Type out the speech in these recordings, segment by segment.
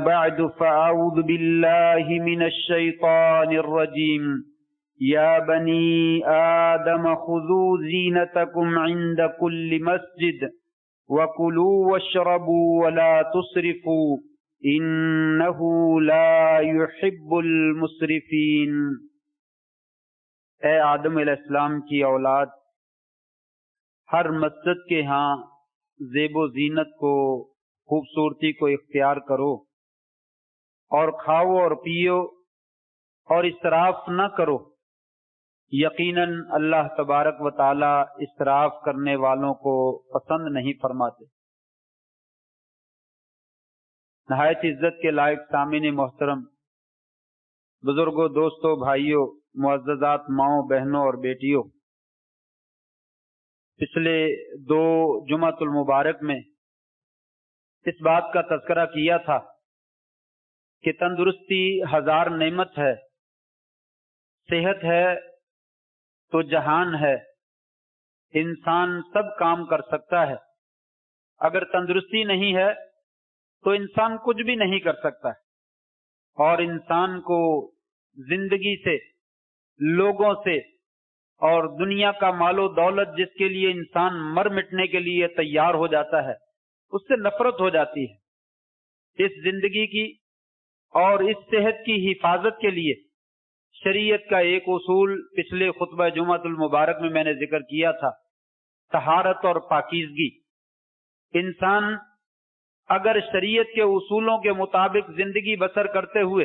بعد فأعوذ بالله من الشيطان الرجيم يا بني آدم خذوا زينتكم عند كل مسجد وكلوا واشربوا ولا تسرفوا إنه لا يحب المسرفين۔ اے آدم علیہ السلام کی اولاد، ہر مسجد کے ہاں زیب و زینت کو، خوبصورتی کو اختیار کرو، اور کھاؤ اور پیو اور اسراف نہ کرو۔ یقیناً اللہ تبارک و تعالی اسراف کرنے والوں کو پسند نہیں فرماتے۔ نہایت عزت کے لائق سامعین محترم، بزرگوں، دوستوں، بھائیوں، معززات ماؤں، بہنوں اور بیٹیوں، پچھلے 2 جمعۃ المبارک میں اس بات کا تذکرہ کیا تھا کہ تندرستی ہزار نعمت ہے، صحت ہے تو جہان ہے، انسان سب کام کر سکتا ہے۔ اگر تندرستی نہیں ہے تو انسان کچھ بھی نہیں کر سکتا ہے، اور انسان کو زندگی سے، لوگوں سے اور دنیا کا مال و دولت جس کے لیے انسان مر مٹنے کے لیے تیار ہو جاتا ہے، اس سے نفرت ہو جاتی ہے۔ اس زندگی کی اور اس صحت کی حفاظت کے لیے شریعت کا ایک اصول پچھلے خطبہ جمعۃ المبارک میں نے ذکر کیا تھا، طہارت اور پاکیزگی۔ انسان اگر شریعت کے اصولوں کے مطابق زندگی بسر کرتے ہوئے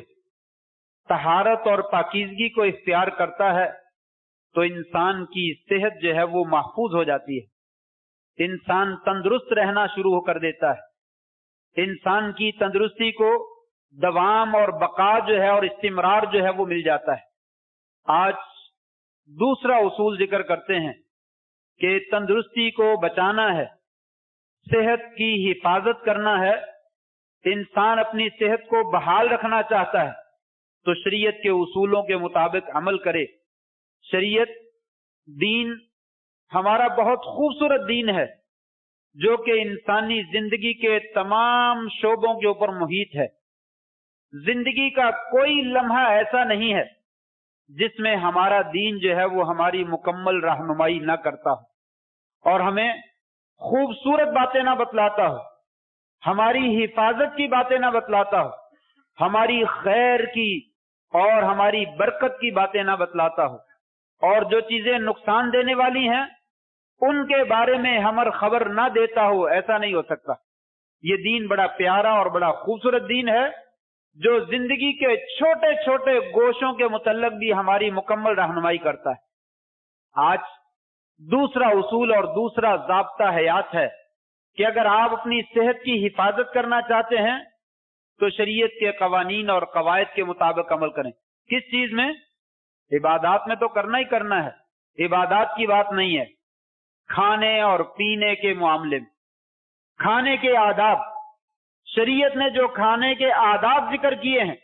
طہارت اور پاکیزگی کو اختیار کرتا ہے تو انسان کی صحت جو ہے وہ محفوظ ہو جاتی ہے، انسان تندرست رہنا شروع کر دیتا ہے، انسان کی تندرستی کو دوام اور بقا جو ہے اور استمرار جو ہے وہ مل جاتا ہے۔ آج دوسرا اصول ذکر کرتے ہیں کہ تندرستی کو بچانا ہے، صحت کی حفاظت کرنا ہے، انسان اپنی صحت کو بحال رکھنا چاہتا ہے تو شریعت کے اصولوں کے مطابق عمل کرے۔ شریعت دین ہمارا بہت خوبصورت دین ہے جو کہ انسانی زندگی کے تمام شعبوں کے اوپر محیط ہے۔ زندگی کا کوئی لمحہ ایسا نہیں ہے جس میں ہمارا دین جو ہے وہ ہماری مکمل رہنمائی نہ کرتا ہو اور ہمیں خوبصورت باتیں نہ بتلاتا ہو، ہماری حفاظت کی باتیں نہ بتلاتا ہو، ہماری خیر کی اور ہماری برکت کی باتیں نہ بتلاتا ہو، اور جو چیزیں نقصان دینے والی ہیں ان کے بارے میں ہمیں خبر نہ دیتا ہو، ایسا نہیں ہو سکتا۔ یہ دین بڑا پیارا اور بڑا خوبصورت دین ہے جو زندگی کے چھوٹے چھوٹے گوشوں کے متعلق بھی ہماری مکمل رہنمائی کرتا ہے۔ آج دوسرا اصول اور دوسرا ضابطہ حیات ہے کہ اگر آپ اپنی صحت کی حفاظت کرنا چاہتے ہیں تو شریعت کے قوانین اور قواعد کے مطابق عمل کریں۔ کس چیز میں؟ عبادات میں تو کرنا ہی کرنا ہے، عبادات کی بات نہیں ہے، کھانے اور پینے کے معاملے میں، کھانے کے آداب، شریعت نے جو کھانے کے آداب ذکر کیے ہیں،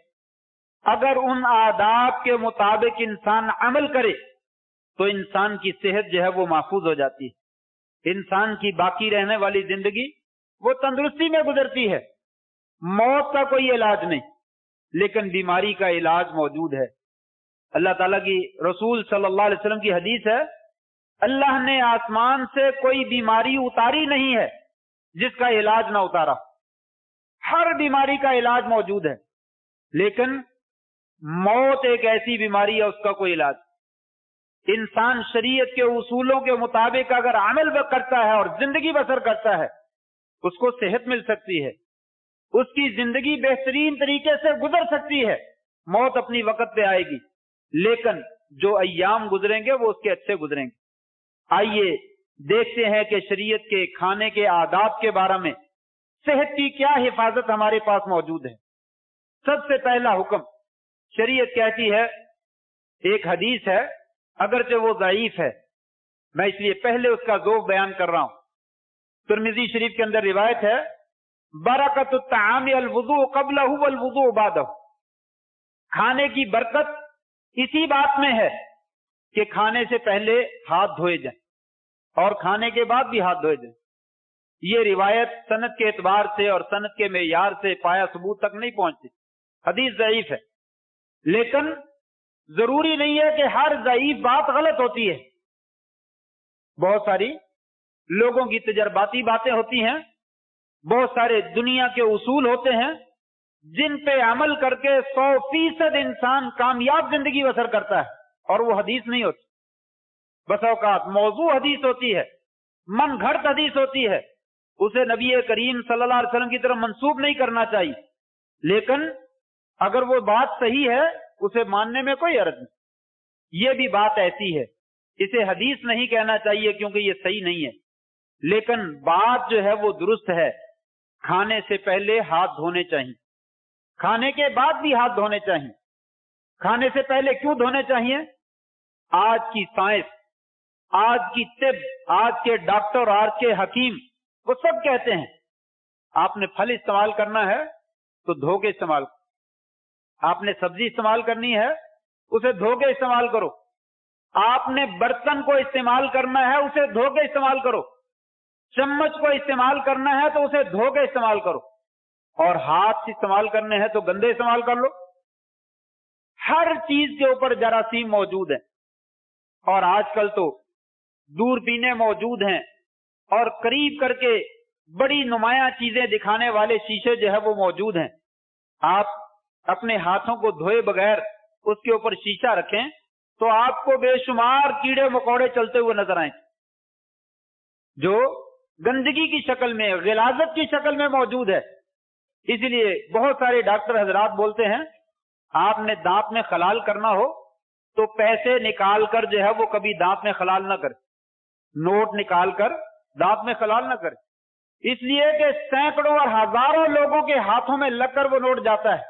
اگر ان آداب کے مطابق انسان عمل کرے تو انسان کی صحت جو ہے وہ محفوظ ہو جاتی ہے، انسان کی باقی رہنے والی زندگی وہ تندرستی میں گزرتی ہے۔ موت کا کوئی علاج نہیں، لیکن بیماری کا علاج موجود ہے۔ اللہ تعالیٰ کی رسول صلی اللہ علیہ وسلم کی حدیث ہے، اللہ نے آسمان سے کوئی بیماری اتاری نہیں ہے جس کا علاج نہ اتارا، ہر بیماری کا علاج موجود ہے، لیکن موت ایک ایسی بیماری ہے اس کا کوئی علاج۔ انسان شریعت کے اصولوں کے مطابق اگر عمل کرتا ہے اور زندگی بسر کرتا ہے اس کو صحت مل سکتی ہے، اس کی زندگی بہترین طریقے سے گزر سکتی ہے، موت اپنی وقت پہ آئے گی، لیکن جو ایام گزریں گے وہ اس کے اچھے گزریں گے۔ آئیے دیکھتے ہیں کہ شریعت کے کھانے کے آداب کے بارے میں صحت کی کیا حفاظت ہمارے پاس موجود ہے۔ سب سے پہلا حکم شریعت کہتی ہے، ایک حدیث ہے اگرچہ وہ ضعیف ہے، میں اس لیے پہلے اس کا ذوق بیان کر رہا ہوں۔ ترمذی شریف کے اندر روایت ہے، برکت الطعام الوضوء قبلہ والوضوء بعدہ، کھانے کی برکت اسی بات میں ہے کہ کھانے سے پہلے ہاتھ دھوئے جائیں اور کھانے کے بعد بھی ہاتھ دھوئے جائیں۔ یہ روایت سند کے اعتبار سے اور سند کے معیار سے پایا ثبوت تک نہیں پہنچتی، حدیث ضعیف ہے۔ لیکن ضروری نہیں ہے کہ ہر ضعیف بات غلط ہوتی ہے، بہت ساری لوگوں کی تجرباتی باتیں ہوتی ہیں، بہت سارے دنیا کے اصول ہوتے ہیں جن پہ عمل کر کے 100% انسان کامیاب زندگی بسر کرتا ہے، اور وہ حدیث نہیں ہوتی۔ بس اوقات موضوع حدیث ہوتی ہے، من گھڑت حدیث ہوتی ہے، اسے نبی کریم صلی اللہ علیہ وسلم کی طرف منسوب نہیں کرنا چاہیے، لیکن اگر وہ بات صحیح ہے اسے ماننے میں کوئی حرج نہیں۔ یہ بھی بات ایسی ہے، اسے حدیث نہیں کہنا چاہیے کیونکہ یہ صحیح نہیں ہے، لیکن بات جو ہے وہ درست ہے۔ کھانے سے پہلے ہاتھ دھونے چاہیے، کھانے کے بعد بھی ہاتھ دھونے چاہیے۔ کھانے سے پہلے کیوں دھونے چاہیے؟ آج کی سائنس، آج کی طب، آج کے ڈاکٹر، آج کے حکیم، وہ سب کہتے ہیں آپ نے پھل استعمال کرنا ہے تو دھو کے استعمال کرو، آپ نے سبزی استعمال کرنی ہے اسے دھو کے استعمال کرو، آپ نے برتن کو استعمال کرنا ہے اسے دھو کے استعمال کرو، چمچ کو استعمال کرنا ہے تو اسے دھو کے استعمال کرو، اور ہاتھ استعمال کرنے ہیں تو گندے استعمال کر لو۔ ہر چیز کے اوپر جراثیم موجود ہیں، اور آج کل تو دور پینے موجود ہیں، اور قریب کر کے بڑی نمایاں چیزیں دکھانے والے شیشے جو ہے وہ موجود ہیں۔ آپ اپنے ہاتھوں کو دھوئے بغیر اس کے اوپر شیشہ رکھیں تو آپ کو بے شمار کیڑے مکوڑے چلتے ہوئے نظر آئیں جو گندگی کی شکل میں، غلاظت کی شکل میں موجود ہے۔ اس لیے بہت سارے ڈاکٹر حضرات بولتے ہیں آپ نے دانت میں خلال کرنا ہو تو پیسے نکال کر جو ہے وہ کبھی دانت میں خلال نہ کرے، نوٹ نکال کر دانت میں خلال نہ کرے، اس لیے کہ سینکڑوں اور ہزاروں لوگوں کے ہاتھوں میں لگ کر وہ نوٹ جاتا ہے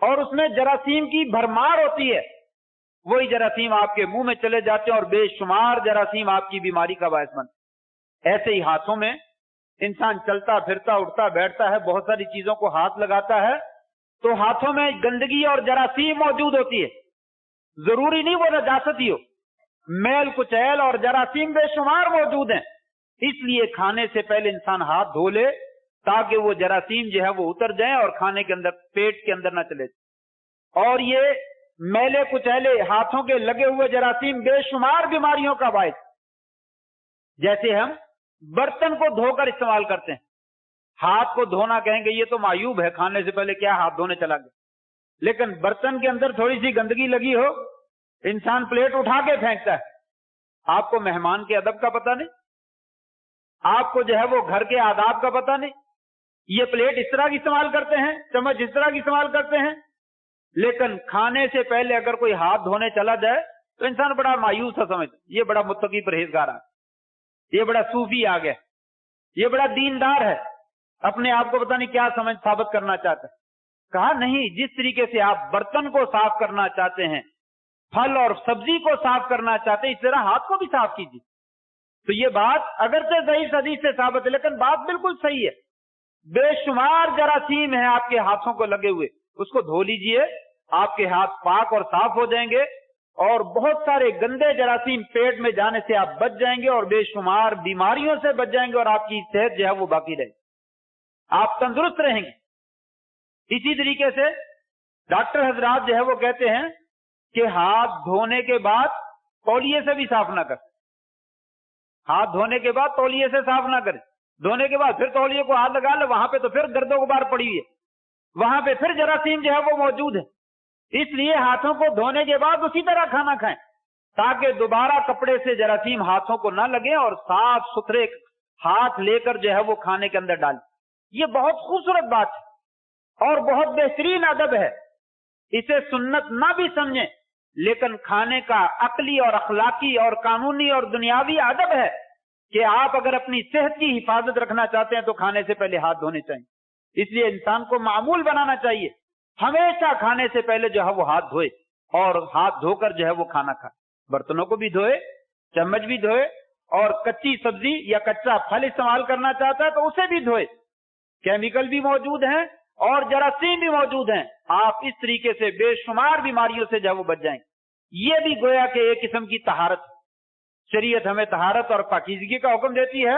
اور اس میں جراثیم کی بھرمار ہوتی ہے، وہی جراثیم آپ کے منہ میں چلے جاتے ہیں اور بے شمار جراثیم آپ کی بیماری کا باعث بنتے۔ ایسے ہی ہاتھوں میں انسان چلتا پھرتا اٹھتا بیٹھتا ہے، بہت ساری چیزوں کو ہاتھ لگاتا ہے تو ہاتھوں میں گندگی اور جراثیم موجود ہوتی ہے، ضروری نہیں وہ نجاست ہی ہو، میل کچیل اور جراثیم بے شمار موجود ہیں۔ اس لیے کھانے سے پہلے انسان ہاتھ دھو لے تاکہ وہ جراثیم جو ہے وہ اتر جائیں اور کھانے کے اندر، پیٹ کے اندر نہ چلے۔ اور یہ میلے کچیلے ہاتھوں کے لگے ہوئے جراثیم بے شمار بیماریوں کا باعث، جیسے ہم برتن کو دھو کر استعمال کرتے ہیں، ہاتھ کو دھونا کہیں گے یہ تو معیوب ہے، کھانے سے پہلے کیا ہاتھ دھونے چلا گیا، لیکن برتن کے اندر تھوڑی سی گندگی لگی ہو انسان پلیٹ اٹھا کے پھینکتا ہے۔ آپ کو مہمان کے ادب کا پتہ نہیں، آپ کو جو ہے وہ گھر کے آداب کا پتہ نہیں، یہ پلیٹ اس طرح کی استعمال کرتے ہیں، چمچ اس طرح کی استعمال کرتے ہیں، لیکن کھانے سے پہلے اگر کوئی ہاتھ دھونے چلا جائے تو انسان بڑا مایوس سا سمجھتا یہ بڑا متقی پرہیزگار ہے، یہ بڑا صوفی آ گیا، یہ بڑا دیندار ہے، اپنے آپ کو پتہ نہیں کیا سمجھ ثابت کرنا چاہتا ہے۔ کہا نہیں، جس طریقے سے آپ برتن کو صاف کرنا چاہتے ہیں، پھل اور سبزی کو صاف کرنا چاہتے ہیں، اس طرح ہاتھ کو بھی صاف کیجیے۔ تو یہ بات اگرچہ ضعیف حدیث سے ثابت ہے لیکن بات بالکل صحیح ہے۔ بے شمار جراثیم ہیں آپ کے ہاتھوں کو لگے ہوئے، اس کو دھو لیجئے، آپ کے ہاتھ پاک اور صاف ہو جائیں گے، اور بہت سارے گندے جراثیم پیٹ میں جانے سے آپ بچ جائیں گے اور بے شمار بیماریوں سے بچ جائیں گے، اور آپ کی صحت جو ہے وہ باقی رہے گی، آپ تندرست رہیں گے۔ اسی طریقے سے ڈاکٹر حضرات جو ہے وہ کہتے ہیں کہ ہاتھ دھونے کے بعد تولیے سے بھی صاف نہ کریں، ہاتھ دھونے کے بعد تولیے سے صاف نہ کریں، دھونے کے بعد پھر تولیے کو ہاتھ لگا لے، وہاں پہ تو پھر گرد و غبار پڑی ہوئی ہے، وہاں پہ پھر جراثیم جو ہے وہ موجود ہے۔ اس لیے ہاتھوں کو دھونے کے بعد اسی طرح کھانا کھائیں تاکہ دوبارہ کپڑے سے جراثیم ہاتھوں کو نہ لگے، اور صاف ستھرے ہاتھ لے کر جو ہے وہ کھانے کے اندر ڈالیں۔ یہ بہت خوبصورت بات ہے اور بہت بہترین ادب ہے، اسے سنت نہ بھی سمجھیں لیکن کھانے کا عقلی اور اخلاقی اور قانونی اور دنیاوی ادب ہے کہ آپ اگر اپنی صحت کی حفاظت رکھنا چاہتے ہیں تو کھانے سے پہلے ہاتھ دھونے چاہیے۔ اس لیے انسان کو معمول بنانا چاہیے ہمیشہ کھانے سے پہلے جو ہے وہ ہاتھ دھوئے، اور ہاتھ دھو کر جو ہے وہ کھانا کھائے، برتنوں کو بھی دھوئے، چمچ بھی دھوئے، اور کچی سبزی یا کچا پھل استعمال کرنا چاہتا ہے تو اسے بھی دھوئے۔ کیمیکل بھی موجود ہیں اور جراثیم بھی موجود ہیں، آپ اس طریقے سے بے شمار بیماریوں سے جو ہے وہ بچ جائیں گے۔ یہ بھی گویا کہ ایک قسم کی طہارت، شریعت ہمیں طہارت اور پاکیزگی کا حکم دیتی ہے،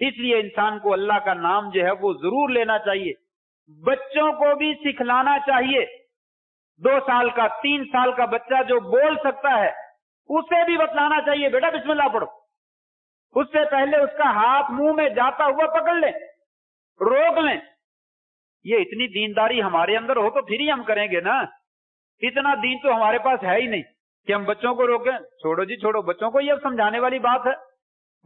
اس لیے انسان کو اللہ کا نام جو ہے وہ ضرور لینا چاہیے. بچوں کو بھی سکھلانا چاہیے. 2 سال کا 3 سال کا بچہ جو بول سکتا ہے اسے بھی بتلانا چاہیے بیٹا بسم اللہ پڑھو. اس سے پہلے اس کا ہاتھ منہ میں جاتا ہوا پکڑ لیں, روک لیں. یہ اتنی دینداری ہمارے اندر ہو تو پھر ہی ہم کریں گے نا. اتنا دین تو ہمارے پاس ہے ہی نہیں کہ ہم بچوں کو روکیں. چھوڑو جی چھوڑو, بچوں کو یہ سمجھانے والی بات ہے.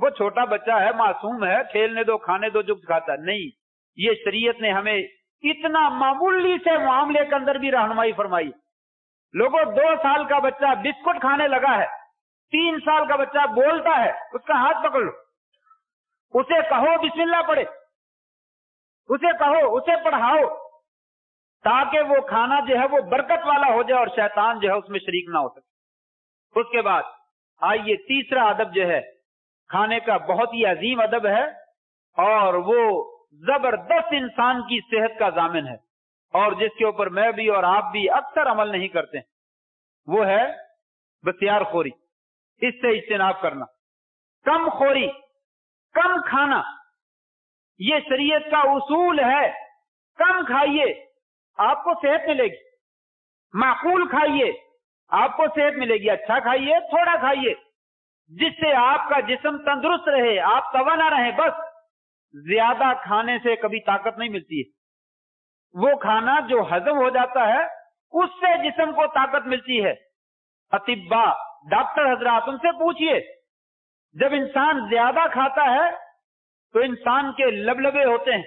وہ چھوٹا بچہ ہے, معصوم ہے, کھیلنے دو کھانے دو جو کھاتا ہے. نہیں, یہ شریعت نے ہمیں اتنا معمولی سے معاملے کے اندر بھی رہنمائی فرمائی. لوگوں 2 سال کا بچہ بسکٹ کھانے لگا ہے, 3 سال کا بچہ بولتا ہے, اس کا ہاتھ پکڑ لو, اسے کہو بسم اللہ پڑھے, اسے کہو, اسے پڑھاؤ, تاکہ وہ کھانا جو ہے وہ برکت والا ہو جائے اور شیطان جو ہے اس میں شریک نہ ہو سکے. اس کے بعد آئیے تیسرا ادب جو ہے کھانے کا, بہت ہی عظیم ادب ہے اور وہ زبردست انسان کی صحت کا ضامن ہے اور جس کے اوپر میں بھی اور آپ بھی اکثر عمل نہیں کرتے. وہ ہے بسیار خوری. اس سے اجتناب کرنا, کم خوری, کم کھانا. یہ شریعت کا اصول ہے. کم کھائیے, آپ کو صحت ملے گی. معقول کھائیے, آپ کو صحت ملے گی. اچھا کھائیے, تھوڑا کھائیے, جس سے آپ کا جسم تندرست رہے, آپ توانا رہیں. بس زیادہ کھانے سے کبھی طاقت نہیں ملتی ہے. وہ کھانا جو ہضم ہو جاتا ہے اس سے جسم کو طاقت ملتی ہے. اطباء, ڈاکٹر حضرات, ان سے پوچھئے, جب انسان زیادہ کھاتا ہے تو انسان کے لبلبے ہوتے ہیں,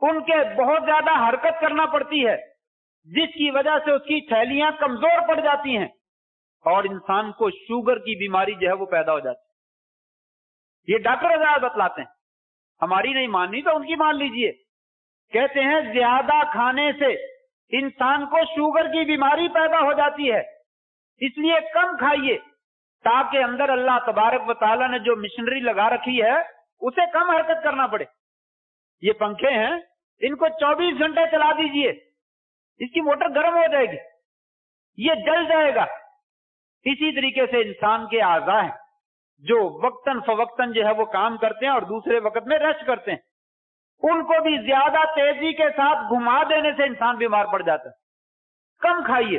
ان کے بہت زیادہ حرکت کرنا پڑتی ہے, جس کی وجہ سے اس کی تھیلیاں کمزور پڑ جاتی ہیں اور انسان کو شوگر کی بیماری جو ہے وہ پیدا ہو جاتی ہے. یہ ڈاکٹر حضرات بتلاتے ہیں, ہماری نہیں ماننی تو ان کی مان لیجئے. کہتے ہیں زیادہ کھانے سے انسان کو شوگر کی بیماری پیدا ہو جاتی ہے, اس لیے کم کھائیے تاکہ اندر اللہ تبارک و تعالیٰ نے جو مشنری لگا رکھی ہے اسے کم حرکت کرنا پڑے. یہ پنکھے ہیں, ان کو 24 گھنٹے چلا دیجئے, اس کی موٹر گرم ہو جائے گی, یہ جل جائے گا. اسی طریقے سے انسان کے اعضاء ہیں جو وقتاً فوقتاً جو ہے وہ کام کرتے ہیں اور دوسرے وقت میں ریسٹ کرتے ہیں, ان کو بھی زیادہ تیزی کے ساتھ گھما دینے سے انسان بیمار پڑ جاتا ہے. کم کھائیے.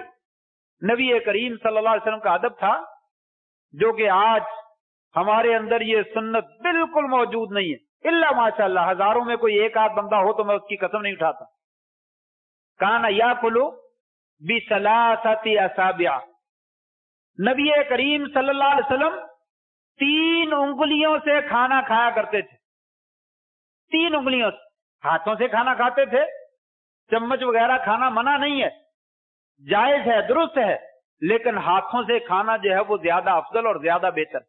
نبی کریم صلی اللہ علیہ وسلم کا ادب تھا جو کہ آج ہمارے اندر یہ سنت بالکل موجود نہیں ہے. الا ماشاء اللہ, ہزاروں میں کوئی ایک آدھ بندہ ہو تو میں اس کی قسم نہیں اٹھاتا. کانا یاکلو بثلاثۃ اصابع, نبی کریم صلی اللہ علیہ وسلم 3 انگلیوں سے کھانا کھایا کرتے تھے. 3 انگلیوں سے. ہاتھوں سے کھانا کھاتے تھے, چمچ وغیرہ کھانا منع نہیں ہے, جائز ہے, درست ہے, لیکن ہاتھوں سے کھانا جو ہے وہ زیادہ افضل اور زیادہ بہتر,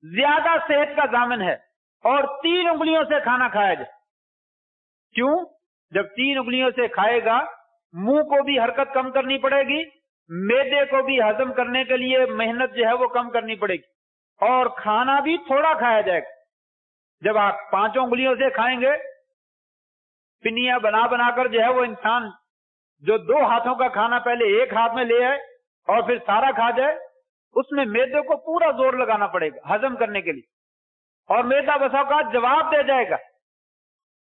زیادہ صحت کا ضامن ہے. اور 3 انگلیوں سے کھانا کھایا جائے. کیوں؟ جب 3 انگلیوں سے کھائے گا منہ کو بھی حرکت کم کرنی پڑے گی, معدے کو بھی ہضم کرنے کے لیے محنت جو ہے وہ کم کرنی پڑے گی, اور کھانا بھی تھوڑا کھایا جائے گا. جب آپ 5 انگلیوں سے کھائیں گے, پنیاں بنا بنا کر جو ہے وہ انسان جو 2 ہاتھوں کا کھانا پہلے ایک ہاتھ میں لے آئے اور پھر سارا کھا جائے, اس میں معدے کو پورا زور لگانا پڑے گا ہضم کرنے کے لیے, اور معدہ بسا اوقات جواب دے جائے گا.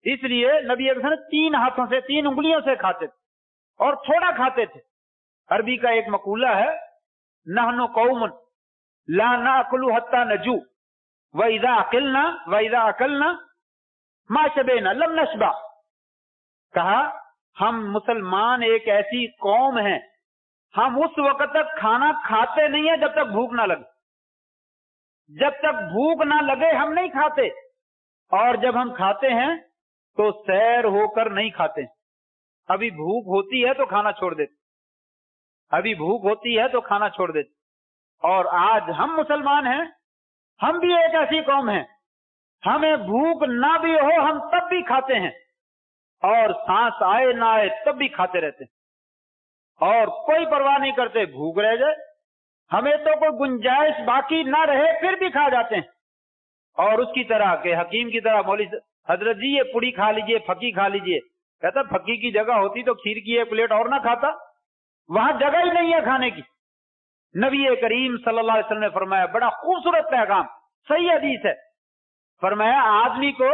اس لیے نبی اکرم 3 ہاتھوں سے 3 انگلیوں سے کھاتے تھے اور تھوڑا کھاتے تھے. عربی کا ایک مقولہ ہے, نحن قوم لا ناکل حتی نجو وَإِذَا أَكَلْنَا مَا شَبِعْنَا لَمْ نَشْبَعْ. کہا ہم مسلمان ایک ایسی قوم ہیں, ہم اس وقت تک کھانا کھاتے نہیں ہیں جب تک بھوک نہ لگے. جب تک بھوک نہ لگے ہم نہیں کھاتے, اور جب ہم کھاتے ہیں تو سیر ہو کر نہیں کھاتے. ابھی بھوک ہوتی ہے تو کھانا چھوڑ دیتے, ابھی بھوک ہوتی ہے تو کھانا چھوڑ دیتے. اور آج ہم مسلمان ہیں, ہم بھی ایک ایسی قوم ہیں, ہمیں بھوک نہ بھی ہو ہم تب بھی کھاتے ہیں, اور سانس آئے نہ آئے تب بھی کھاتے رہتے ہیں, اور کوئی پرواہ نہیں کرتے. بھوک رہ جائے, ہمیں تو کوئی گنجائش باقی نہ رہے پھر بھی کھا جاتے ہیں. اور اس کی طرح کہ حکیم کی طرح مولوی حضرت جی یہ پوڑی کھا لیجئے, پھکی کھا لیجئے. کہتا پھکی کی جگہ ہوتی تو کھیر کی 1 پلیٹ اور نہ کھاتا, وہاں جگہ ہی نہیں ہے کھانے کی. نبی کریم صلی اللہ علیہ وسلم نے فرمایا, بڑا خوبصورت پیغام, صحیح حدیث ہے, فرمایا آدمی کو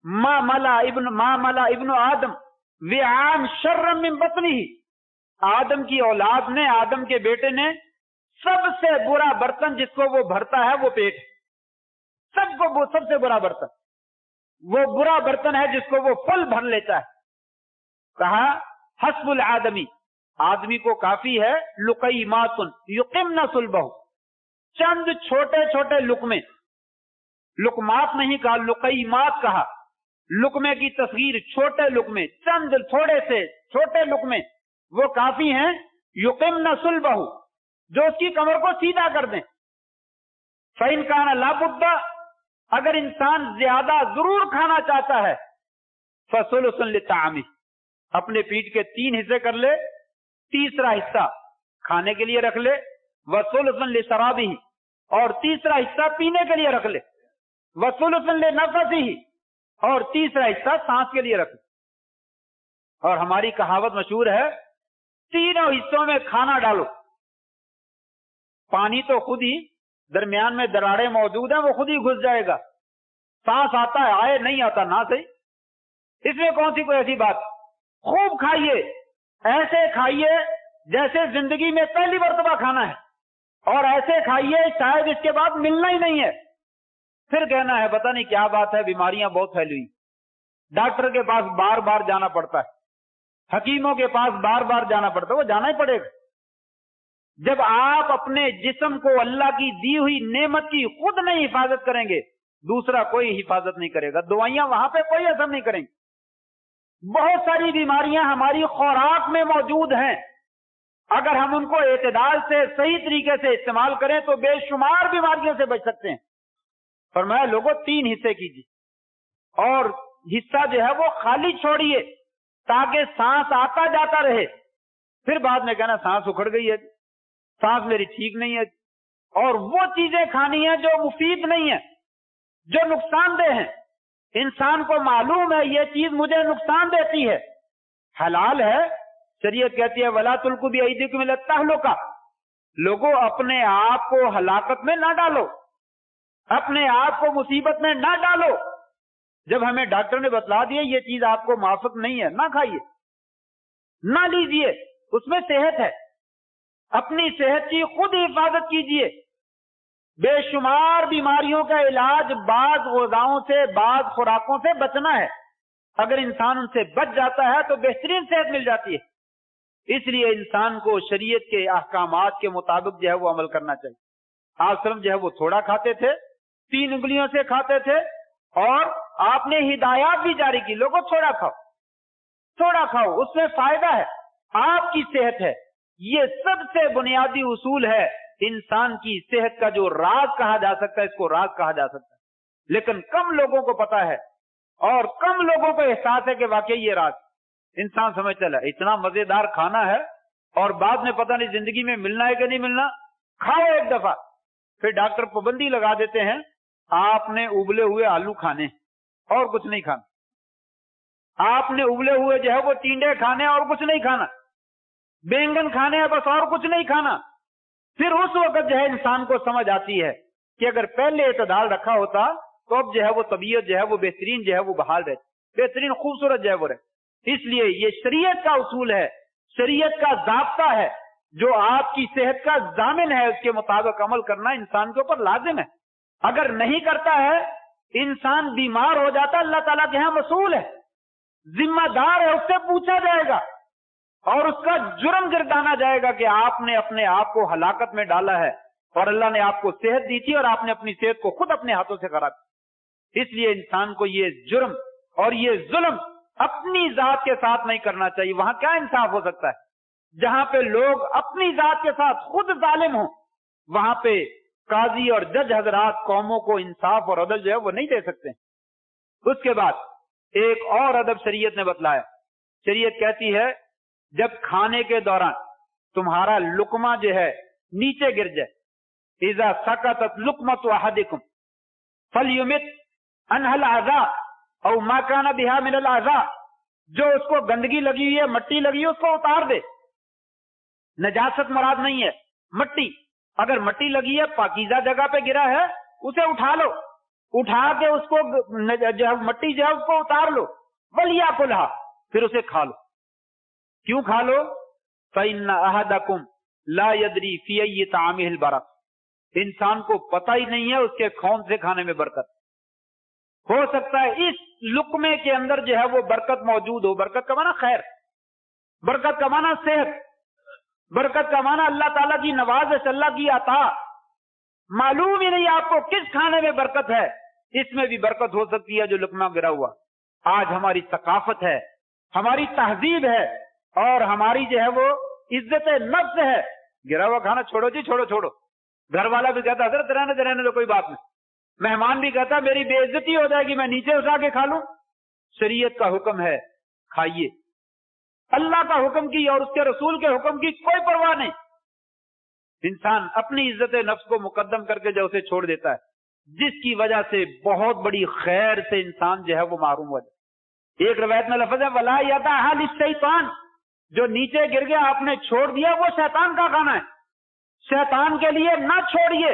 ما ملا ابن آدم وعان شر من بطنہ، آدم کی اولاد نے، آدم کے بیٹے نے سب سے برا برتن جس کو وہ بھرتا ہے وہ پیٹ، سب سے برا برتن، وہ برا برتن ہے جس کو وہ فل بھر لیتا ہے۔ کہا حسب العادمی، آدمی کو کافی ہے لقیمات یقمن صلبہ، چند چھوٹے چھوٹے لقمے، لقمات نہیں کہا لقیمات کہا، لقمے کی تصغیر چھوٹے لقمے، چند تھوڑے سے چھوٹے لقمے وہ کافی ہیں، یقمن صلبہ، جو اس کی کمر کو سیدھا کر دیں۔ فإن كان لا بد، اگر انسان زیادہ ضرور کھانا چاہتا ہے، فثلث للطعام، اپنے پیٹ کے 3 حصے کر لے، تیسرا حصہ کھانے کے لیے رکھ لے، وثلث لشرابہ، اور تیسرا حصہ پینے کے لیے رکھ لے، وثلث لنفسہ، اور تیسرا حصہ سانس کے لیے رکھ لے۔ اور ہماری کہاوت مشہور ہے، تینوں حصوں میں کھانا ڈالو، پانی تو خود ہی درمیان میں دراڑیں موجود ہیں، وہ خود ہی گھس جائے گا، سانس آتا ہے آئے، نہیں آتا نہ صحیح، اس میں کون سی کوئی ایسی بات۔ خوب کھائیے، ایسے کھائیے جیسے زندگی میں پہلی مرتبہ کھانا ہے، اور ایسے کھائیے شاید اس کے بعد ملنا ہی نہیں ہے، پھر کہنا ہے پتہ نہیں کیا بات ہے، بیماریاں بہت پھیلی، ڈاکٹر کے پاس بار بار جانا پڑتا ہے، حکیموں کے پاس بار بار جانا پڑتا ہے، وہ جانا ہی پڑے گا۔ جب آپ اپنے جسم کو اللہ کی دی ہوئی نعمت کی خود نہیں حفاظت کریں گے، دوسرا کوئی حفاظت نہیں کرے گا، دوائیاں وہاں پہ کوئی اثر نہیں کریں گی۔ بہت ساری بیماریاں ہماری خوراک میں موجود ہیں، اگر ہم ان کو اعتدال سے صحیح طریقے سے استعمال کریں تو بے شمار بیماریوں سے بچ سکتے ہیں۔ فرمایا لوگوں 3 حصے کیجیے، اور حصہ جو ہے وہ خالی چھوڑیے تاکہ سانس آتا جاتا رہے، پھر بعد میں کہنا سانس اکھڑ گئی ہے، سانس میری ٹھیک نہیں ہے، اور وہ چیزیں کھانی ہیں جو مفید نہیں ہیں، جو نقصان دہ ہیں، انسان کو معلوم ہے یہ چیز مجھے نقصان دیتی ہے، حلال ہے، شریعت کہتی ہے وَلَا تُلْقُوا بِأَيْدِيكُمْ إِلَى التَّهْلُكَةِ، لوگوں اپنے آپ کو ہلاکت میں نہ ڈالو، اپنے آپ کو مصیبت میں نہ ڈالو۔ جب ہمیں ڈاکٹر نے بتلا دیا یہ چیز آپ کو موافق نہیں ہے، نہ کھائیے، نہ لیجیے، اس میں صحت ہے، اپنی صحت کی خود حفاظت کیجیے۔ بے شمار بیماریوں کا علاج بعض غذاؤں سے، بعض خوراکوں سے بچنا ہے، اگر انسان ان سے بچ جاتا ہے تو بہترین صحت مل جاتی ہے۔ اس لیے انسان کو شریعت کے احکامات کے مطابق جو ہے وہ عمل کرنا چاہیے۔ آپ صرف جو ہے وہ تھوڑا کھاتے تھے، 3 انگلیوں سے کھاتے تھے، اور آپ نے ہدایات بھی جاری کی، لوگوں تھوڑا کھاؤ، تھوڑا کھاؤ، اس میں فائدہ ہے، آپ کی صحت ہے۔ یہ سب سے بنیادی اصول ہے، انسان کی صحت کا جو راز کہا جا سکتا ہے، اس کو راز کہا جا سکتا ہے، لیکن کم لوگوں کو پتا ہے، اور کم لوگوں کو احساس ہے کہ واقعی یہ راز انسان سمجھتا ہے اتنا مزیدار کھانا ہے، اور بعد میں پتہ نہیں زندگی میں ملنا ہے کہ نہیں ملنا، کھاؤ ایک دفعہ، پھر ڈاکٹر پابندی لگا دیتے ہیں آپ نے ابلے ہوئے آلو کھانے اور کچھ نہیں کھانا، آپ نے ابلے ہوئے جو ہے وہ ٹینڈے کھانے اور کچھ نہیں کھانا، بینگن کھانے ہیں بس اور کچھ نہیں کھانا۔ پھر اس وقت جو ہے انسان کو سمجھ آتی ہے کہ اگر پہلے اعتدال رکھا ہوتا تو اب جو ہے وہ طبیعت جو ہے وہ بہترین جو ہے وہ بحال رہتی، بہترین خوبصورت جو ہے وہ رہتی۔ اس لیے یہ شریعت کا اصول ہے، شریعت کا ضابطہ ہے، جو آپ کی صحت کا ضامن ہے، اس کے مطابق عمل کرنا انسان کے اوپر لازم ہے۔ اگر نہیں کرتا ہے انسان بیمار ہو جاتا، اللہ تعالیٰ کے ہاں مسئول ہے، ذمہ دار ہے، اس سے پوچھا جائے گا اور اس کا جرم گردانا جائے گا کہ آپ نے اپنے آپ کو ہلاکت میں ڈالا ہے، اور اللہ نے آپ کو صحت دی تھی اور آپ نے اپنی صحت کو خود اپنے ہاتھوں سے خراب کیا۔ اس لیے انسان کو یہ جرم اور یہ ظلم اپنی ذات کے ساتھ نہیں کرنا چاہیے۔ وہاں کیا انصاف ہو سکتا ہے؟ جہاں پہ لوگ اپنی ذات کے ساتھ خود ظالم ہوں، وہاں پہ قاضی اور جج حضرات قوموں کو انصاف اور عدل جو ہے وہ نہیں دے سکتے۔ اس کے بعد ایک اور ادب شریعت نے بتلایا، شریعت کہتی ہے جب کھانے کے دوران تمہارا لقمہ جو ہے نیچے گر جائے، اذا سقطت لقمۃ احدکم فلیمت عنها الاعضاء او ما كان بها من الاعضاء، جو اس کو گندگی لگی ہوئی ہے، مٹی لگی ہے، اس کو اتار دے۔ نجاست مراد نہیں ہے، مٹی، اگر مٹی لگی ہے پاکیزہ جگہ پہ گرا ہے اسے اٹھا لو، اٹھا کے اس کو جو ہے مٹی جو ہے اس کو اتار لو، وَلْيَأْكُلْهَا کلھا، پھر اسے کھا لو۔ کیوں کھا لو؟ فَإِنَّ أَحَدَكُمْ لَا يَدْرِي فِي أَيِّ طَعَامِهِ الْبَرَكَةُ، انسان کو پتہ ہی نہیں ہے اس کے کون سے کھانے میں برکت۔ ہو سکتا ہے اس لقمے کے اندر جو ہے وہ برکت موجود ہو۔ برکت کا معنی خیر، برکت کا معنی صحت، برکت کا معنی اللہ تعالیٰ کی نوازش، اللہ کی عطا۔ معلوم ہی نہیں آپ کو کس کھانے میں برکت ہے، اس میں بھی برکت ہو سکتی ہے جو لقمہ گرا ہوا۔ آج ہماری ثقافت ہے، ہماری تہذیب ہے، اور ہماری جو ہے وہ عزت نفس ہے، گرا ہوا کھانا چھوڑو جی، چھوڑو چھوڑو۔ گھر والا بھی کہتا حضرت رہنے دو کوئی بات نہیں، مہمان بھی کہتا میری بے عزتی ہو جائے گی، میں نیچے اٹھا کے کھا لوں۔ شریعت کا حکم ہے کھائیے، اللہ کا حکم کی اور اس کے رسول کے حکم کی کوئی پرواہ نہیں۔ انسان اپنی عزت نفس کو مقدم کر کے جو اسے چھوڑ دیتا ہے، جس کی وجہ سے بہت بڑی خیر سے انسان جو ہے وہ محروم ہو جائے۔ ایک روایت میں لفظ ہے وَلَا يَدَعْهَا لِلشَّيْطَانِ، جو نیچے گر گیا آپ نے چھوڑ دیا، وہ شیطان کا کھانا ہے، شیطان کے لیے نہ چھوڑیے،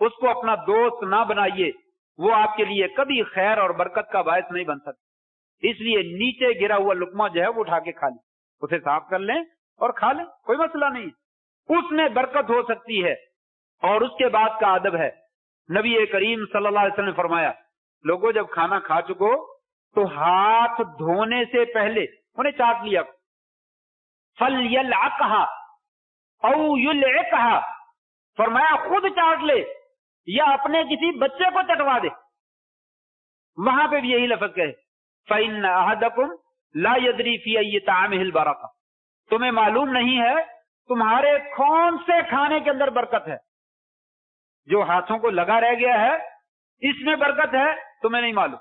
اس کو اپنا دوست نہ بنائیے، وہ آپ کے لیے کبھی خیر اور برکت کا باعث نہیں بن سکتا۔ اس لیے نیچے گرا ہوا لقمہ جو ہے وہ اٹھا کے کھا لیں، اسے صاف کر لیں اور کھا لیں، کوئی مسئلہ نہیں، اس میں برکت ہو سکتی ہے۔ اور اس کے بعد کا ادب ہے، نبی کریم صلی اللہ علیہ وسلم نے فرمایا لوگوں جب کھانا کھا چکو تو ہاتھ دھونے سے پہلے انہیں چاٹ لیا، فَلْيَلْعَقْهَا أَوْ يُلْعِقْهَا، فرمایا خود چاٹ لے یا اپنے کسی بچے کو چٹوا دے۔ وہاں پہ بھی یہی لفظ کہے فَإِنَّ أَحَدَكُمْ لَا يَدْرِي فِي أَيِّ طَعَامِهِ الْبَرَكَةُ، تمہیں معلوم نہیں ہے تمہارے کون سے کھانے کے اندر برکت ہے۔ جو ہاتھوں کو لگا رہ گیا ہے اس میں برکت ہے، تمہیں نہیں معلوم،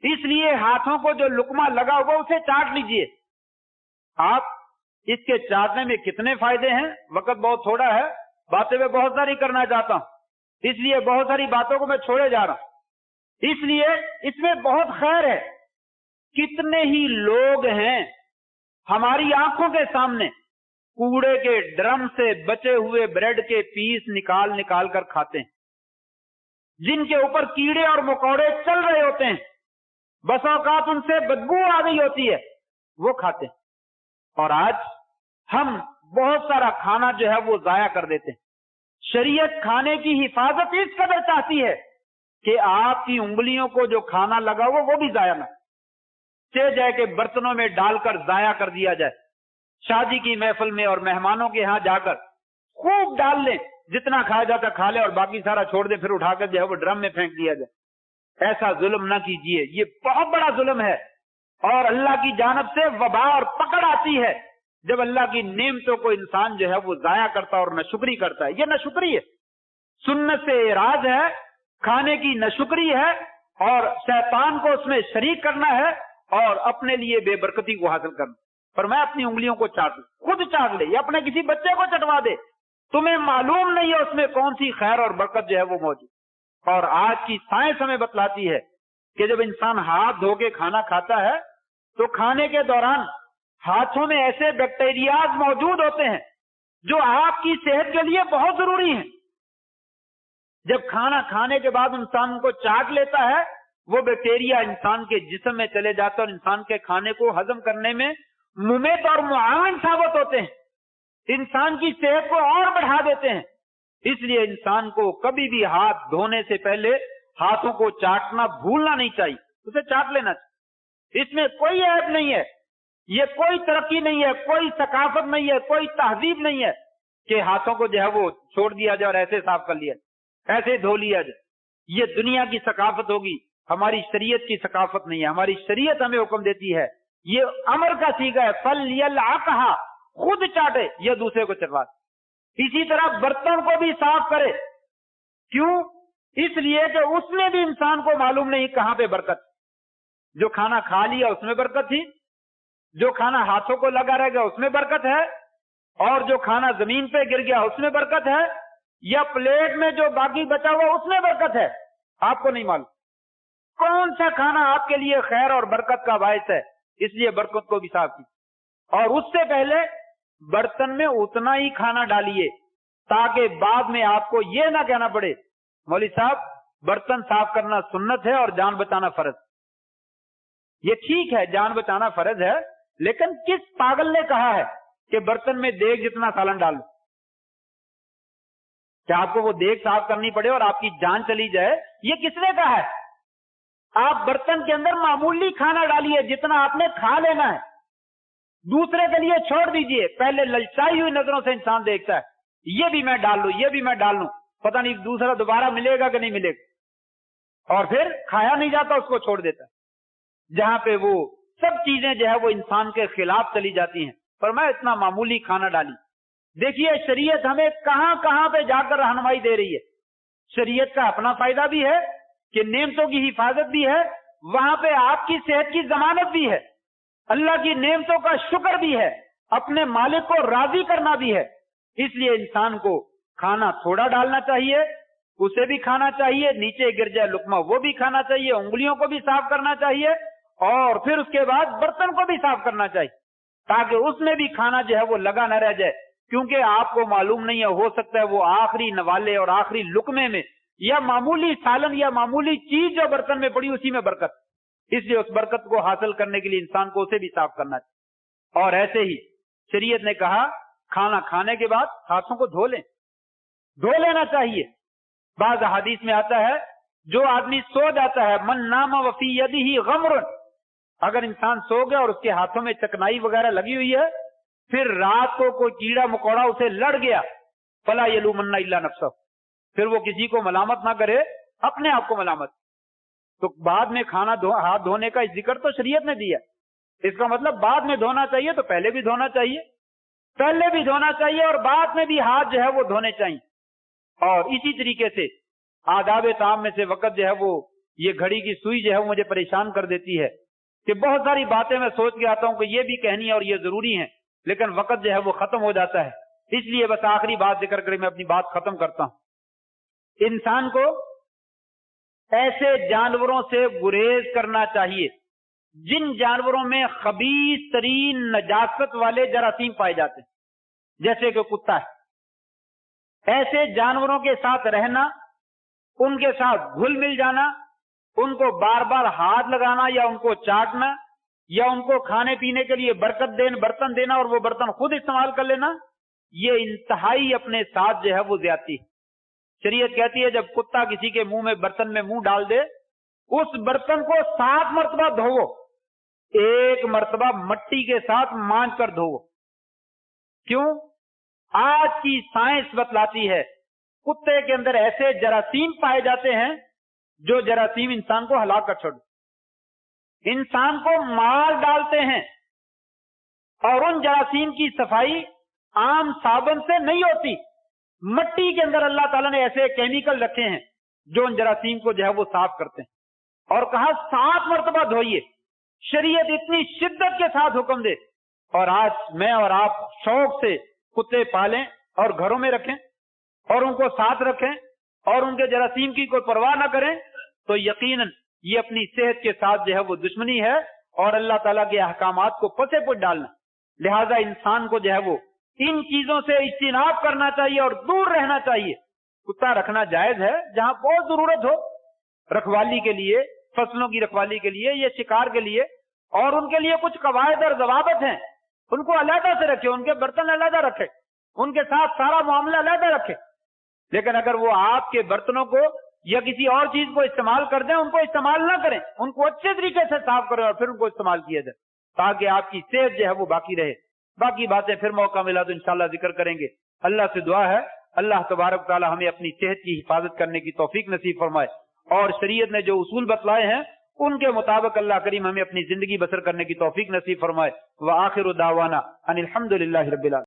اس لیے ہاتھوں کو جو لقمہ لگا ہوا اسے چاٹ لیجئے۔ آپ اس کے چاٹنے میں کتنے فائدے ہیں، وقت بہت تھوڑا ہے، باتیں میں بہت ساری کرنا چاہتا ہوں، اس لیے بہت ساری باتوں کو میں چھوڑے جا رہا ہوں۔ اس لیے اس میں بہت خیر ہے۔ کتنے ہی لوگ ہیں ہماری آنکھوں کے سامنے کوڑے کے ڈرم سے بچے ہوئے بریڈ کے پیس نکال نکال کر کھاتے ہیں، جن کے اوپر کیڑے اور مکوڑے چل رہے ہوتے ہیں، بس اوقات ان سے بدبو آ گئی ہوتی ہے، وہ کھاتے ہیں۔ اور آج ہم بہت سارا کھانا جو ہے وہ ضائع کر دیتے ہیں۔ شریعت کھانے کی حفاظت اس قدر چاہتی ہے کہ آپ کی انگلیوں کو جو کھانا لگا ہوا وہ بھی ضائع نہ جائے کہ برتنوں میں ڈال کر ضائع کر دیا جائے۔ شادی کی محفل میں اور مہمانوں کے ہاں جا کر خوب ڈال لیں، جتنا کھایا جاتا کھا لیں اور باقی سارا چھوڑ دیں، پھر اٹھا کر جو ہے وہ ڈرم میں پھینک دیا جائے۔ ایسا ظلم نہ کیجیے، یہ بہت بڑا ظلم ہے، اور اللہ کی جانب سے وبا اور پکڑ آتی ہے جب اللہ کی نعمتوں کو انسان جو ہے وہ ضائع کرتا اور ناشکری کرتا ہے۔ یہ ناشکری ہے، سنت سے اعراض ہے، کھانے کی ناشکری ہے، اور شیطان کو اس میں شریک کرنا ہے اور اپنے لیے بے برکتی کو حاصل کرنا۔ پر میں اپنی انگلیوں کو چاٹ لوں، خود چاٹ لے یا اپنے کسی بچے کو چٹوا دے، تمہیں معلوم نہیں ہے اس میں کون سی خیر اور برکت جو ہے وہ موجود۔ اور آج کی سائنس ہمیں بتلاتی ہے کہ جب انسان ہاتھ دھو کے کھانا کھاتا ہے تو کھانے کے دوران ہاتھوں میں ایسے بیکٹیریاز موجود ہوتے ہیں جو آپ کی صحت کے لیے بہت ضروری ہیں۔ جب کھانا کھانے کے بعد انسان کو چاٹ لیتا ہے، وہ بیکٹیریا انسان کے جسم میں چلے جاتے ہیں اور انسان کے کھانے کو ہضم کرنے میں ممت اور معاون ثابت ہوتے ہیں، انسان کی صحت کو اور بڑھا دیتے ہیں۔ اس لیے انسان کو کبھی بھی ہاتھ دھونے سے پہلے ہاتھوں کو چاٹنا بھولنا نہیں چاہیے، اسے چاٹ لینا چاہیے۔ اس میں کوئی عیب نہیں ہے، یہ کوئی ترقی نہیں ہے، کوئی ثقافت نہیں ہے، کوئی تہذیب نہیں ہے کہ ہاتھوں کو جو ہے وہ چھوڑ دیا جائے اور ایسے صاف کر لیا جائے، ایسے دھو لیا جائے۔ یہ دنیا کی ثقافت ہوگی، ہماری شریعت کی ثقافت نہیں ہے۔ ہماری شریعت ہمیں حکم دیتی ہے، یہ امر کا صیغہ ہے، فَلْيَلْعَقْهَا، خود چاٹے یا دوسرے کو چٹوا دے۔ اسی طرح برتن کو بھی صاف کرے، کیوں؟ اس لیے کہ اس میں بھی انسان کو معلوم نہیں کہاں پہ برکت۔ جو کھانا کھا لیا اس میں برکت تھی، جو کھانا ہاتھوں کو لگا رہ گیا اس میں برکت ہے، اور جو کھانا زمین پہ گر گیا اس میں برکت ہے، یا پلیٹ میں جو باقی بچا ہوا اس میں برکت ہے۔ آپ کو نہیں معلوم کون سا کھانا آپ کے لیے خیر اور برکت کا باعث ہے، اس لیے برکت کو بھی صاف کی۔ اور اس سے پہلے برتن میں اتنا ہی کھانا ڈالیے تاکہ بعد میں آپ کو یہ نہ کہنا پڑے مولوی صاحب برتن صاف کرنا سنت ہے اور جان بچانا فرض. یہ ٹھیک ہے جان بچانا فرض ہے، لیکن کس پاگل نے کہا ہے کہ برتن میں دیگ جتنا سالن ڈالو؟ کیا آپ کو وہ دیگ صاف کرنی پڑے اور آپ کی جان چلی جائے؟ یہ کس نے کہا ہے؟ آپ برتن کے اندر معمولی کھانا ڈالیے جتنا آپ نے کھا لینا ہے، دوسرے کے لیے چھوڑ دیجئے. پہلے للچائی ہوئی نظروں سے انسان دیکھتا ہے، یہ بھی میں ڈال لوں، یہ بھی میں ڈال لوں، پتہ نہیں دوسرا دوبارہ ملے گا کہ نہیں ملے گا، اور پھر کھایا نہیں جاتا اس کو چھوڑ دیتا ہے. جہاں پہ وہ سب چیزیں جو ہے وہ انسان کے خلاف چلی جاتی ہیں. فرمایا اتنا معمولی کھانا ڈالی. دیکھیے شریعت ہمیں کہاں کہاں پہ جا کر رہنمائی دے رہی ہے. شریعت کا اپنا فائدہ بھی ہے کہ نعمتوں کی حفاظت بھی ہے، وہاں پہ آپ کی صحت کی ضمانت بھی ہے، اللہ کی نعمتوں کا شکر بھی ہے، اپنے مالک کو راضی کرنا بھی ہے. اس لیے انسان کو کھانا تھوڑا ڈالنا چاہیے، اسے بھی کھانا چاہیے، نیچے گر جائے لقمہ وہ بھی کھانا چاہیے، انگلیوں کو بھی صاف کرنا چاہیے، اور پھر اس کے بعد برتن کو بھی صاف کرنا چاہیے، تاکہ اس میں بھی کھانا جو ہے وہ لگا نہ رہ جائے. کیونکہ آپ کو معلوم نہیں ہے، ہو سکتا ہے وہ آخری نوالے اور آخری لقمے میں یا معمولی سالن یا معمولی چیز جو برتن میں پڑی اسی میں برکت. اس لیے اس برکت کو حاصل کرنے کے لیے انسان کو اسے بھی صاف کرنا چاہیے. اور ایسے ہی شریعت نے کہا کھانا کھانے کے بعد ہاتھوں کو دھو لینا چاہیے. بعض احادیث میں آتا ہے جو آدمی سو جاتا ہے، من نام وفی یدہ غمر، اگر انسان سو گیا اور اس کے ہاتھوں میں چکنائی وغیرہ لگی ہوئی ہے، پھر رات کو کوئی کیڑا مکوڑا اسے لڑ گیا، فلا یلومن الا نفسہ، پھر وہ کسی کو ملامت نہ کرے، اپنے آپ کو ملامت. تو بعد میں ہاتھ دھونے کا ذکر تو شریعت نے دیا. اس کا مطلب بعد میں دھونا چاہیے تو پہلے بھی دھونا چاہیے، پہلے بھی دھونا چاہیے اور بعد میں بھی ہاتھ جو ہے وہ دھونے چاہیے. اور اسی طریقے سے آداب طعام میں سے وقت جو ہے وہ یہ گھڑی کی سوئی جو ہے وہ مجھے پریشان کر دیتی ہے کہ بہت ساری باتیں میں سوچ کے آتا ہوں کہ یہ بھی کہنی ہے اور یہ ضروری ہیں، لیکن وقت جو ہے وہ ختم ہو جاتا ہے. اس لیے بس آخری بات ذکر کر میں اپنی بات ختم کرتا ہوں. انسان کو ایسے جانوروں سے گریز کرنا چاہیے جن جانوروں میں خبیث ترین نجاست والے جراثیم پائے جاتے ہیں، جیسے کہ کتا ہے. ایسے جانوروں کے ساتھ رہنا، ان کے ساتھ گھل مل جانا، ان کو بار بار ہاتھ لگانا یا ان کو چاٹنا یا ان کو کھانے پینے کے لیے برتن دینا اور وہ برتن خود استعمال کر لینا، یہ انتہائی اپنے ساتھ جو ہے وہ زیادتی ہے. شریعت کہتی ہے جب کتا کسی کے برتن میں منہ ڈال دے، اس برتن کو 7 مرتبہ دھوو، 1 مرتبہ مٹی کے ساتھ مانج کر دھوو. کیوں؟ آج کی سائنس بتلاتی ہے کتے کے اندر ایسے جراثیم پائے جاتے ہیں جو جراثیم انسان کو ہلاک کر چھوڑ، انسان کو مار ڈالتے ہیں. اور ان جراثیم کی صفائی عام صابن سے نہیں ہوتی، مٹی کے اندر اللہ تعالیٰ نے ایسے کیمیکل رکھے ہیں جو ان جراثیم کو جو ہے وہ صاف کرتے ہیں. اور کہا 7 مرتبہ دھوئیے. شریعت اتنی شدت کے ساتھ حکم دے، اور آج میں اور آپ شوق سے کتے پالیں اور گھروں میں رکھیں اور ان کو ساتھ رکھیں اور ان کے جراثیم کی کوئی پرواہ نہ کریں، تو یقیناً یہ اپنی صحت کے ساتھ جو ہے وہ دشمنی ہے اور اللہ تعالیٰ کے احکامات کو پسے پٹ ڈالنا. لہذا انسان کو جو ہے وہ ان چیزوں سے اجتناب کرنا چاہیے اور دور رہنا چاہیے. کتا رکھنا جائز ہے جہاں بہت ضرورت ہو، رکھوالی کے لیے، فصلوں کی رکھوالی کے لیے یا شکار کے لیے، اور ان کے لیے کچھ قواعد اور ضوابط ہیں، ان کو علیحدہ سے رکھے، ان کے برتن علیحدہ رکھے، ان کے ساتھ سارا معاملہ علیحدہ رکھے. لیکن اگر وہ آپ کے برتنوں کو یا کسی اور چیز کو استعمال کر دیں، ان کو استعمال نہ کریں، ان کو اچھے طریقے سے صاف کریں اور پھر ان کو استعمال کیا جائے تاکہ آپ کی صحت جو ہے وہ باقی رہے. باقی باتیں پھر موقع ملا تو انشاءاللہ ذکر کریں گے. اللہ سے دعا ہے اللہ تبارک تعالی ہمیں اپنی صحت کی حفاظت کرنے کی توفیق نصیب فرمائے، اور شریعت نے جو اصول بتلائے ہیں ان کے مطابق اللہ کریم ہمیں اپنی زندگی بسر کرنے کی توفیق نصیب فرمائے. وآخر دعوانا ان الحمد للہ رب العالمین.